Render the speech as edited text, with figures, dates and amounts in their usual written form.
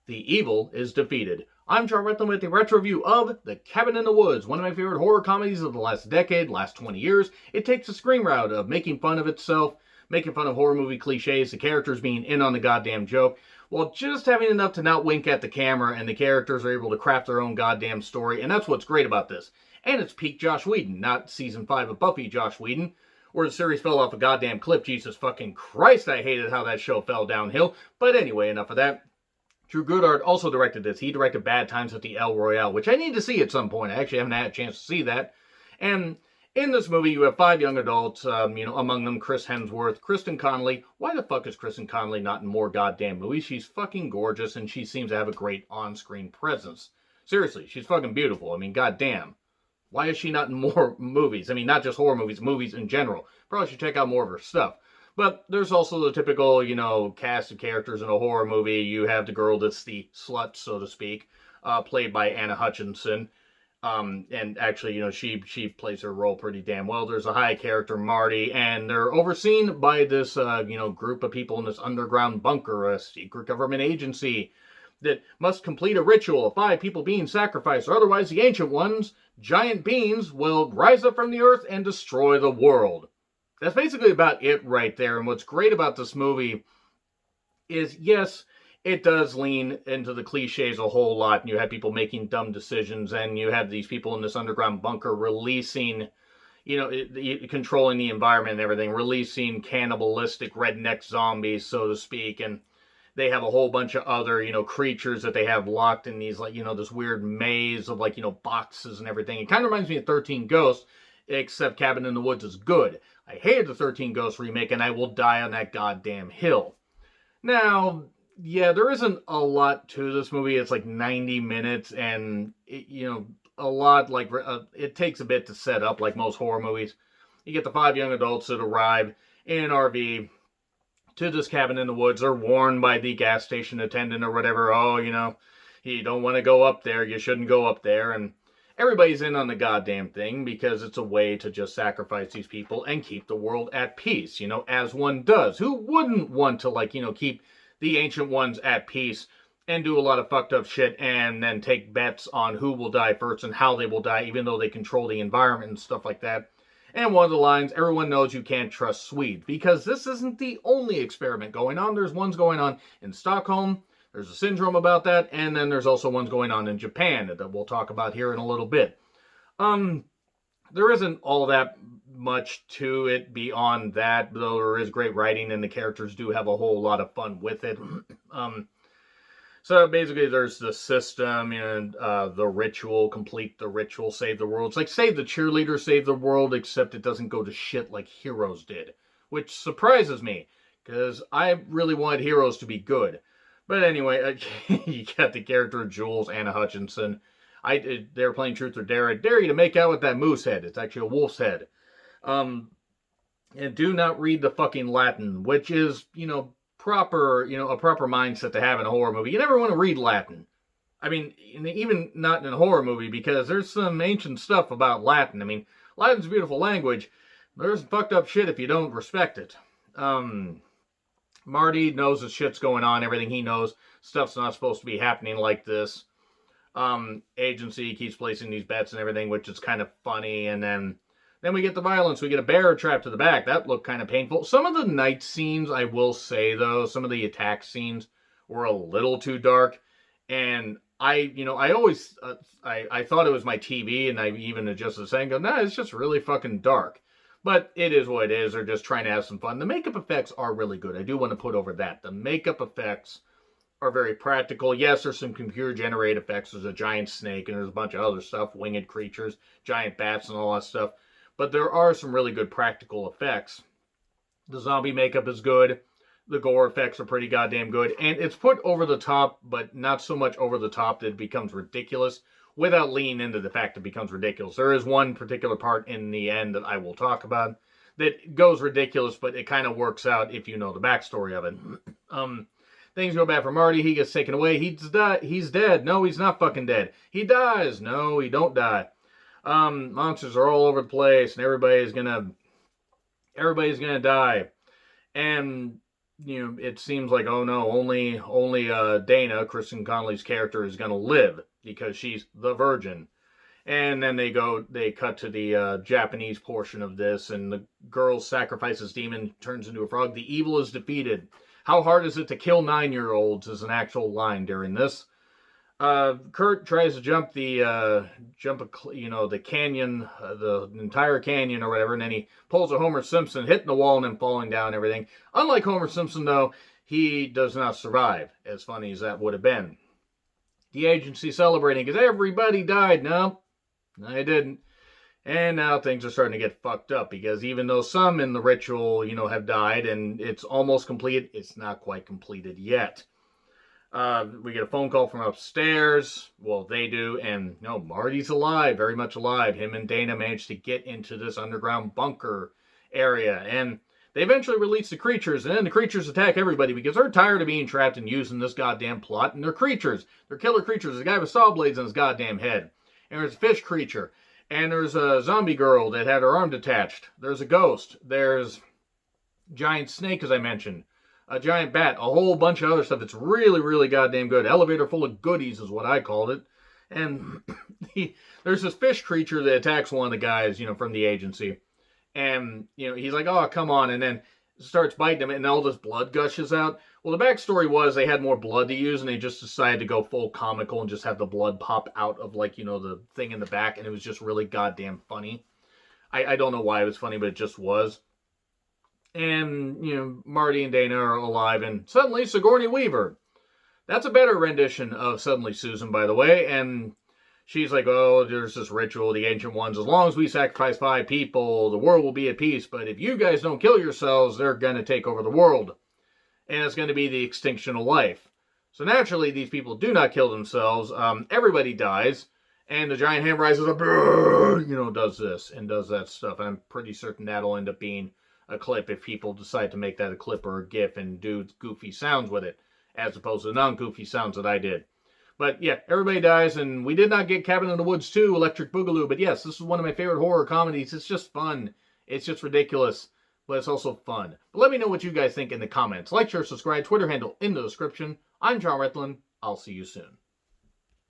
The evil is defeated. I'm John Redland with a retro review of The Cabin in the Woods, one of my favorite horror comedies of the last decade, last 20 years. It takes a screen route of making fun of itself, making fun of horror movie cliches, the characters being in on the goddamn joke, while just having enough to not wink at the camera, and the characters are able to craft their own goddamn story, and that's what's great about this. And it's peak Joss Whedon, not season 5 of Buffy Joss Whedon, where the series fell off a goddamn cliff. Jesus fucking Christ, I hated how that show fell downhill. But anyway, enough of that. Drew Goddard also directed this. He directed Bad Times at the El Royale, which I need to see at some point. I actually haven't had a chance to see that. And in this movie, you have 5 young adults, among them Chris Hemsworth, Kristen Connolly. Why the fuck is Kristen Connolly not in more goddamn movies? She's fucking gorgeous, and she seems to have a great on-screen presence. Seriously, she's fucking beautiful. I mean, goddamn. Why is she not in more movies? I mean, not just horror movies, movies in general. Probably should check out more of her stuff. But there's also the typical, cast of characters in a horror movie. You have the girl that's the slut, so to speak, played by Anna Hutchinson. And actually, she plays her role pretty damn well. There's a high character, Marty, and they're overseen by this, group of people in this underground bunker, a secret government agency that must complete a ritual of 5 people being sacrificed, or otherwise the Ancient Ones, giant beings, will rise up from the earth and destroy the world. That's basically about it right there. And what's great about this movie is, yes, it does lean into the cliches a whole lot. And you have people making dumb decisions, and you have these people in this underground bunker releasing, controlling the environment and everything, releasing cannibalistic redneck zombies, so to speak. And they have a whole bunch of other, creatures that they have locked in these, this weird maze of, boxes and everything. It kind of reminds me of 13 Ghosts, except Cabin in the Woods is good. I hated the 13 Ghosts remake, and I will die on that goddamn hill. Now, yeah, there isn't a lot to this movie. It's like 90 minutes, and, a lot, it takes a bit to set up, like most horror movies. You get the 5 young adults that arrive in an RV to this cabin in the woods. They're warned by the gas station attendant or whatever, you don't want to go up there, you shouldn't go up there, and everybody's in on the goddamn thing because it's a way to just sacrifice these people and keep the world at peace, as one does. Who wouldn't want to, keep the Ancient Ones at peace and do a lot of fucked up shit and then take bets on who will die first and how they will die, even though they control the environment and stuff like that. And one of the lines, everyone knows you can't trust Swedes, because this isn't the only experiment going on. There's ones going on in Stockholm. There's a syndrome about that, and then there's also ones going on in Japan that we'll talk about here in a little bit. There isn't all that much to it beyond that, though there is great writing, and the characters do have a whole lot of fun with it. So basically there's the system, the ritual, complete the ritual, save the world. It's like Save the Cheerleader, Save the World, except it doesn't go to shit like Heroes did, which surprises me, because I really wanted Heroes to be good. But anyway, you got the character of Jules, Anna Hutchinson. They're playing Truth or Dare. I dare you to make out with that moose head. It's actually a wolf's head. And do not read the fucking Latin, which is, proper, a proper mindset to have in a horror movie. You never want to read Latin. I mean, even not in a horror movie, because there's some ancient stuff about Latin. I mean, Latin's a beautiful language. There's fucked up shit if you don't respect it. Marty knows the shit's going on, everything he knows. Stuff's not supposed to be happening like this. Agency keeps placing these bets and everything, which is kind of funny. And then we get the violence. We get a bear trapped to the back. That looked kind of painful. Some of the night scenes, I will say, though, some of the attack scenes were a little too dark. And I always, I thought it was my TV, and I even adjusted the setting, no, it's just really fucking dark. But it is what it is. They're just trying to have some fun. The makeup effects are really good. I do want to put over that. The makeup effects are very practical. Yes, there's some computer-generated effects. There's a giant snake, and there's a bunch of other stuff, winged creatures, giant bats, and all that stuff. But there are some really good practical effects. The zombie makeup is good. The gore effects are pretty goddamn good. And it's put over the top, but not so much over the top that it becomes ridiculous, without leaning into the fact it becomes ridiculous. There is one particular part in the end that I will talk about that goes ridiculous, but it kind of works out if you know the backstory of it. Things go bad for Marty. He gets taken away. He's dead. No, he's not fucking dead. He dies. No, he don't die. Monsters are all over the place, and everybody's gonna die. And it seems like, oh no, only Dana, Kristen Connolly's character, is gonna live because she's the virgin. And then they cut to the Japanese portion of this, and the girl sacrifices demon, turns into a frog. The evil is defeated. How hard is it to kill 9-year-olds is an actual line during this. Kurt tries to jump the canyon, the entire canyon or whatever, and then he pulls a Homer Simpson, hitting the wall and then falling down and everything. Unlike Homer Simpson, though, he does not survive, as funny as that would have been. The agency celebrating because everybody died. No, I didn't. And now things are starting to get fucked up because even though some in the ritual, have died and it's almost complete, it's not quite completed yet. We get a phone call from upstairs. Well, they do, and no, Marty's alive, very much alive. Him and Dana managed to get into this underground bunker area, and they eventually release the creatures, and then the creatures attack everybody because they're tired of being trapped and using this goddamn plot, and they're creatures. They're killer creatures. There's a guy with saw blades on his goddamn head, and there's a fish creature, and there's a zombie girl that had her arm detached. There's a ghost. There's giant snake, as I mentioned. A giant bat, a whole bunch of other stuff that's really, really goddamn good. Elevator full of goodies is what I called it. And there's this fish creature that attacks one of the guys, from the agency. And, he's like, oh, come on. And then starts biting him, and all this blood gushes out. Well, the backstory was they had more blood to use, and they just decided to go full comical and just have the blood pop out of, the thing in the back. And it was just really goddamn funny. I don't know why it was funny, but it just was. And, Marty and Dana are alive, and suddenly Sigourney Weaver. That's a better rendition of Suddenly Susan, by the way, and she's like, oh, there's this ritual, the Ancient Ones, as long as we sacrifice 5 people, the world will be at peace, but if you guys don't kill yourselves, they're going to take over the world, and it's going to be the extinction of life. So naturally, these people do not kill themselves, everybody dies, and the giant hand rises up, does this, and does that stuff, and I'm pretty certain that'll end up being a clip if people decide to make that a clip or a gif and do goofy sounds with it, as opposed to non-goofy sounds that I did. But yeah, everybody dies, and we did not get Cabin in the Woods 2, Electric Boogaloo, but yes, this is one of my favorite horror comedies. It's just fun. It's just ridiculous, but it's also fun. But let me know what you guys think in the comments. Like, share, subscribe, Twitter handle in the description. I'm John Retlin. I'll see you soon.